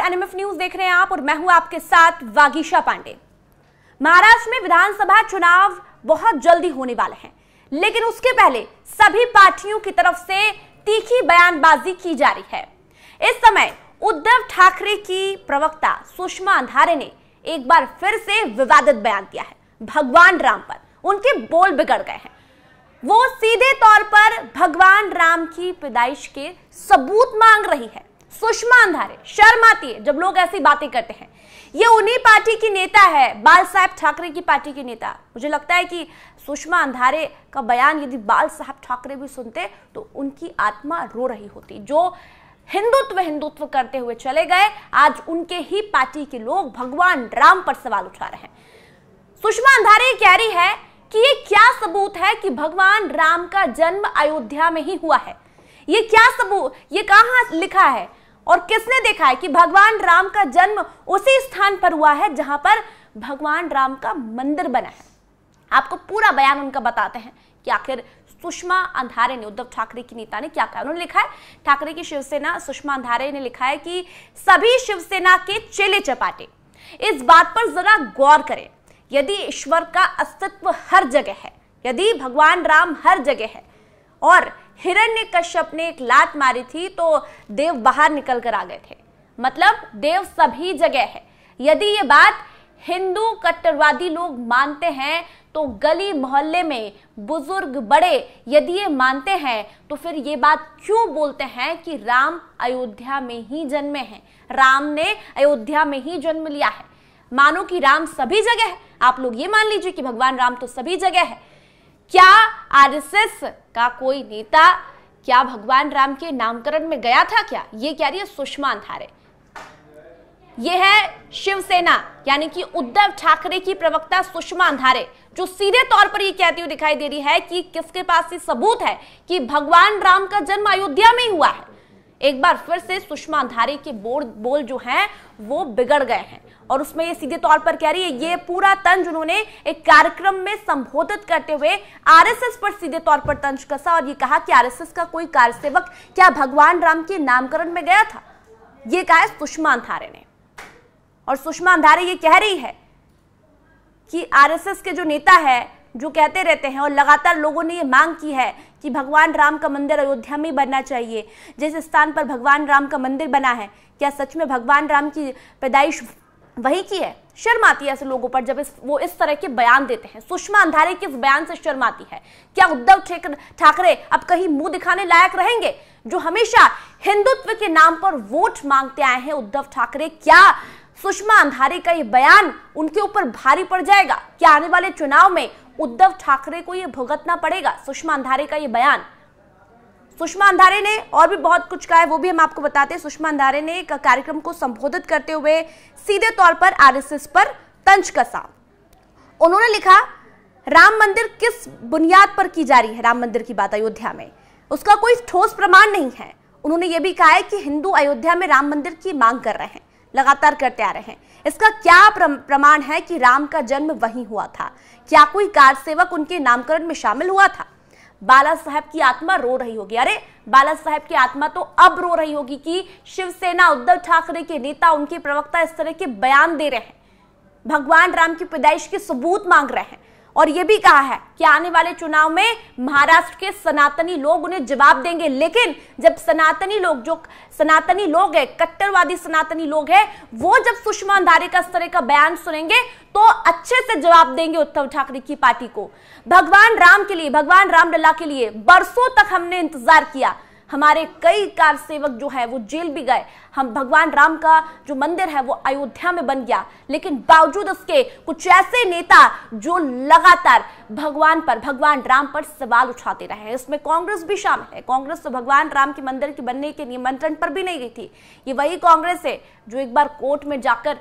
NMF news देख रहे हैं आप और मैं हूं आपके साथ वागीशा पांडे। महाराष्ट्र में विधानसभा चुनाव बहुत जल्दी होने वाले हैं, लेकिन उसके पहले सभी पार्टियों की तरफ से तीखी बयानबाजी की जा रही है। इस समय उद्धव ठाकरे की प्रवक्ता सुषमा अंधारे ने एक बार फिर से विवादित बयान दिया है। भगवान राम पर उनके बोल बिगड़ गए हैं। वो सीधे तौर पर भगवान राम की पैदाइश के सबूत मांग रही है। सुषमा अंधारे शर्म आती है जब लोग ऐसी बातें करते हैं। ये उन्हीं पार्टी की नेता है, बाल साहब ठाकरे की पार्टी की नेता। मुझे लगता है कि सुषमा अंधारे का बयान यदि बाल साहब ठाकरे भी सुनते तो उनकी आत्मा रो रही होती। जो हिंदुत्व करते हुए चले गए, आज उनके ही पार्टी के लोग भगवान राम पर सवाल उठा रहे हैं। सुषमा अंधारे कह रही है कि ये क्या सबूत है कि भगवान राम का जन्म अयोध्या में ही हुआ है। ये क्या सबूत, ये कहां लिखा है और किसने देखा है कि भगवान राम का जन्म उसी स्थान पर हुआ है जहां पर भगवान राम का मंदिर बना है। आपको पूरा बयान उनका बताते हैं कि आखिर सुषमा अंधारे ने, उद्धव ठाकरे की नेता ने क्या कहा। उन्होंने लिखा है, ठाकरे की शिवसेना सुषमा अंधारे ने लिखा है कि सभी शिवसेना के चेले चपाटे इस बात पर जरा गौर करें, यदि ईश्वर का अस्तित्व हर जगह है, यदि भगवान राम हर जगह है और हिरण्यकश्यप ने एक लात मारी थी तो देव बाहर निकल कर आ गए थे, मतलब देव सभी जगह है। यदि ये बात हिंदू कट्टरवादी लोग मानते हैं तो गली मोहल्ले में बुजुर्ग बड़े यदि ये मानते हैं तो फिर ये बात क्यों बोलते हैं कि राम अयोध्या में ही जन्मे हैं, राम ने अयोध्या में ही जन्म लिया है। मानो कि राम सभी जगह है। आप लोग ये मान लीजिए कि भगवान राम तो सभी जगह है। क्या आरएसएस का कोई नेता क्या भगवान राम के नामकरण में गया था क्या? ये कह रही है सुषमा अंधारे। ये है शिवसेना यानी कि उद्धव ठाकरे की प्रवक्ता सुषमा अंधारे, जो सीधे तौर पर ये कहती हुई दिखाई दे रही है कि किसके पास ये सबूत है कि भगवान राम का जन्म अयोध्या में ही हुआ है। एक बार फिर से सुषमा अंधारे के बोल जो हैं वो बिगड़ गए हैं और उसमें ये सीधे तौर पर कह रही है, ये पूरा तंज उन्होंने एक कार्यक्रम में संबोधित करते हुए आरएसएस पर सीधे तौर पर तंज कसा और ये कहा कि आरएसएस का कोई कार्यसेवक क्या भगवान राम के नामकरण में गया था। ये कहा है सुषमा अंधारे ने। और सुषमा अंधारे ये कह रही है कि आरएसएस के जो नेता है, जो कहते रहते हैं और लगातार लोगों ने ये मांग की है कि भगवान राम का मंदिर अयोध्या में बनना चाहिए, जिस स्थान पर भगवान राम का मंदिर बना है, क्या सच में भगवान राम की पैदाइश वही की है? शर्म आती है ऐसे लोगों पर जब वो इस तरह के बयान देते हैं। सुषमा अंधारे के इस बयान से शर्म आती है। क्या उद्धव ठाकरे अब कहीं मुंह दिखाने लायक रहेंगे? जो हमेशा हिंदुत्व के नाम पर वोट मांगते आए हैं उद्धव ठाकरे, क्या सुषमा अंधारे का ये बयान उनके ऊपर भारी पड़ जाएगा? क्या आने वाले चुनाव में उद्धव ठाकरे को ये भुगतना पड़ेगा? सुषमा अंधारे का ये बयान। सुषमा अंधारे ने और भी बहुत कुछ कहा है, वो भी हम आपको बताते हैं। सुषमा अंधारे ने एक कार्यक्रम को संबोधित करते हुए सीधे तौर पर आरएसएस पर तंज कसा। उन्होंने लिखा, राम मंदिर किस बुनियाद पर की जा रही है? राम मंदिर की बात अयोध्या में, उसका कोई ठोस प्रमाण नहीं है। उन्होंने ये भी कहा है कि हिंदू अयोध्या में राम मंदिर की मांग कर रहे हैं, लगातार करते आ रहे हैं। इसका क्या प्रमाण है कि राम का जन्म वहीं हुआ था? क्या कोई कार्यसेवक उनके नामकरण में शामिल हुआ था? बाला साहब की आत्मा रो रही होगी। अरे बाला साहब की आत्मा तो अब रो रही होगी कि शिवसेना, उद्धव ठाकरे के नेता, उनके प्रवक्ता इस तरह के बयान दे रहे हैं, भगवान राम की पैदाइश के सबूत मांग रहे हैं। और यह भी कहा है कि आने वाले चुनाव में महाराष्ट्र के सनातनी लोग उन्हें जवाब देंगे। लेकिन जब सनातनी लोग, जो सनातनी लोग हैं, कट्टरवादी सनातनी लोग हैं, वो जब सुषमा अंधारे का इस तरह का बयान सुनेंगे तो अच्छे से जवाब देंगे उद्धव ठाकरे की पार्टी को। भगवान राम के लिए, भगवान रामलला के लिए बरसों तक हमने इंतजार किया। हमारे कई कार्यसेवक जो है वो जेल भी गए। हम भगवान राम का जो मंदिर है वो अयोध्या में बन गया, लेकिन बावजूद उसके कुछ ऐसे नेता जो लगातार भगवान राम पर सवाल उठाते रहे हैं। इसमें कांग्रेस भी शामिल है। कांग्रेस तो भगवान राम के मंदिर के बनने के निमंत्रण पर भी नहीं गई थी। ये वही कांग्रेस है जो एक बार कोर्ट में जाकर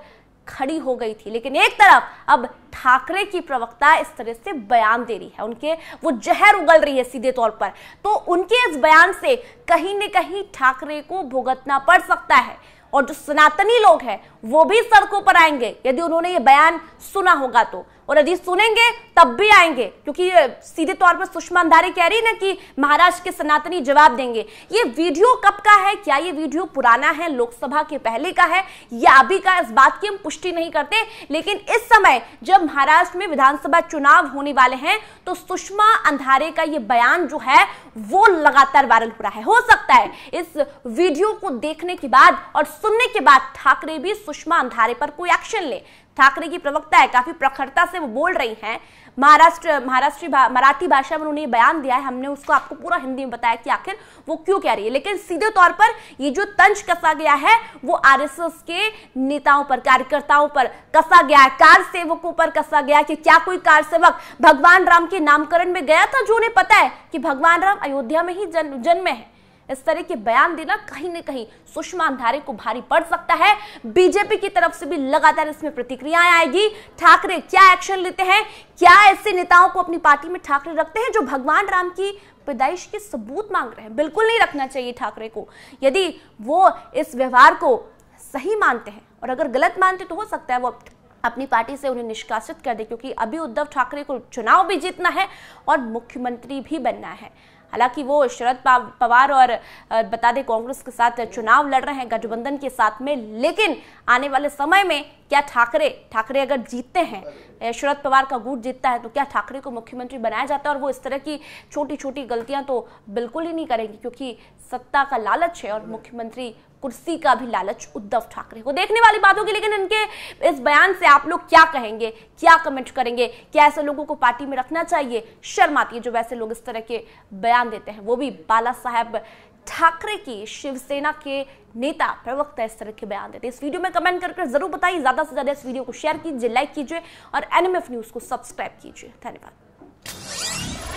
खड़ी हो गई थी। लेकिन एक तरफ अब ठाकरे की प्रवक्ता इस तरह से बयान दे रही है, उनके वो जहर उगल रही है सीधे तौर पर, तो उनके इस बयान से कहीं न कहीं ठाकरे को भुगतना पड़ सकता है। और जो सनातनी लोग हैं वो भी सड़कों पर आएंगे यदि उन्होंने ये बयान सुना होगा तो। और यदि सुनेंगे तब भी आएंगे, क्योंकि सीधे तौर पर सुषमा अंधारी कह रही ना कि महाराष्ट्र के सनातनी जवाब देंगे। ये वीडियो कब का है, क्या ये वीडियो पुराना है, लोकसभा के पहले का है या अभी का, इस बात की हम पुष्टि नहीं करते। लेकिन इस समय जब महाराष्ट्र में विधानसभा चुनाव होने वाले हैं तो सुषमा अंधारे का ये बयान जो है वो लगातार वायरल हो रहा है। हो सकता है इस वीडियो को देखने के बाद और सुनने के बाद ठाकरे भी सुषमा अंधारे पर कोई एक्शन ले। ठाकरे की प्रवक्ता है, काफी प्रखरता से वो बोल रही हैं। मराठी भाषा में उन्होंने बयान दिया है, हमने उसको आपको पूरा हिंदी में बताया कि आखिर वो क्यों कह रही है। लेकिन सीधे तौर पर ये जो तंज कसा गया है वो आरएसएस के नेताओं पर, कार्यकर्ताओं पर कसा गया है, कार सेवकों पर कसा गया कि क्या कोई कार सेवक भगवान राम के नामकरण में गया था, जो उन्हें पता है कि भगवान राम अयोध्या में ही जन्मे हैं। इस तरह के बयान देना कहीं न कहीं सुषमा अंधारे को भारी पड़ सकता है। बीजेपी की तरफ से भी लगातार इसमें प्रतिक्रियाएं आएगी। ठाकरे क्या एक्शन लेते हैं, क्या ऐसे नेताओं को अपनी पार्टी में ठाकरे रखते हैं जो भगवान राम की पैदाइश के सबूत मांग रहे हैं? बिल्कुल नहीं रखना चाहिए ठाकरे को। यदि वो इस व्यवहार को सही मानते हैं और अगर गलत मानते तो हो सकता है वो अपनी पार्टी से उन्हें निष्कासित कर दे, क्योंकि अभी उद्धव ठाकरे को चुनाव भी जीतना है और मुख्यमंत्री भी बनना है। हालांकि वो शरद पवार और बता दें कांग्रेस के साथ चुनाव लड़ रहे हैं गठबंधन के साथ में, लेकिन आने वाले समय में क्या ठाकरे अगर जीतते हैं, शरद पवार का गुट जीतता है, तो क्या ठाकरे को मुख्यमंत्री बनाया जाता है? और वो इस तरह की छोटी छोटी गलतियां तो बिल्कुल ही नहीं करेंगे, क्योंकि सत्ता का लालच है और मुख्यमंत्री कुर्सी का भी लालच उद्धव ठाकरे को। देखने वाली बात होगी। लेकिन इनके इस बयान से आप लोग क्या कहेंगे, क्या कमेंट करेंगे? क्या ऐसे लोगों को पार्टी में रखना चाहिए? शर्म आती है जो वैसे लोग इस तरह के बयान देते हैं, वो भी बाला साहेब ठाकरे की शिवसेना के नेता प्रवक्ता इस तरह के बयान देते हैं। इस वीडियो में कमेंट करके जरूर बताइए। ज्यादा से ज्यादा इस वीडियो को शेयर कीजिए, लाइक कीजिए और एनएमएफ न्यूज को सब्सक्राइब कीजिए। धन्यवाद।